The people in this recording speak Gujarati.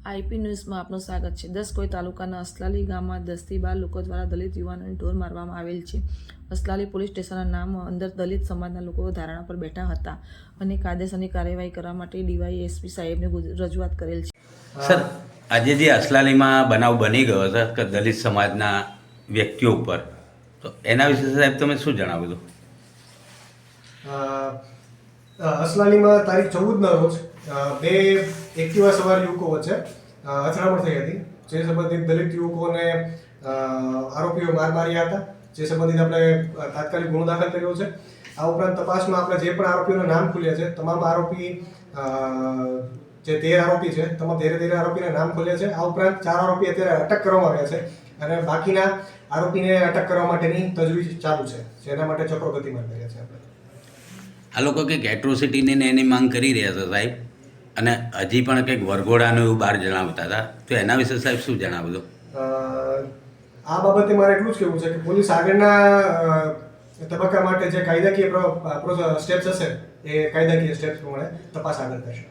આઈપી ન્યૂઝમાં આપનું સ્વાગત છે। દસકોઈ તાલુકાના અસલાલી ગામમાં 10 થી 12 લોકો દ્વારા દલિત યુવાનોને ઢોર મારવામાં આવેલ છે। અસલાલી પોલીસ સ્ટેશનના નામ અંદર દલિત સમાજના લોકો ધારણા પર બેઠા હતા અને કાયદેસરની કાર્યવાહી કરવા માટે ડીવાયએસપી સાહેબને રજૂઆત કરેલ છે। સર, આજે જે અસલાલીમાં બનાવ બની ગયો છે કે દલિત સમાજના વ્યક્તિઓ ઉપર, તો એના વિશે સાહેબ તમે શું જણાવ્યું હતું? અસલાલીમાં તારીખ 14ના રોજ બે એક્ટિવા સવાર યુવકો વચ્ચે અથડામણ થઈ હતી, જે સંબંધિત દલિત યુવકોને આરોપીઓ માર્યા હતા, જે સંબંધિત આપણે તાત્કાલિક ગુનો દાખલ કર્યો છે। આ ઉપરાંત તપાસમાં આપણે જે પણ આરોપીઓના નામ ખુલ્યા છે, તમામ આરોપી જે 13 આરોપી છે, તમામ 13 આરોપીના નામ ખુલ્યા છે। આ ઉપરાંત 4 આરોપી અત્યારે અટક કરવામાં આવ્યા છે અને બાકીના આરોપીને અટક કરવા માટેની તજવીજ ચાલુ છે, જેના માટે ચક્રો ગતિમાન કર્યા છે આપણે। આ લોકો કંઈક એટ્રોસિટીની ને એની માંગ કરી રહ્યા છે સાહેબ, અને હજી પણ કંઈક વરઘોડાનું એવું બહાર જણાવતા હતા, તો એના વિશે સાહેબ શું જણાવ્યું? આ બાબતે મારે એટલું જ કહેવું છે કે પોલીસ આગળના તબક્કા માટે જે કાયદાકીય સ્ટેપ્સ હશે એ કાયદાકીય સ્ટેપ્સ પ્રમાણે તપાસ આગળ કરશે।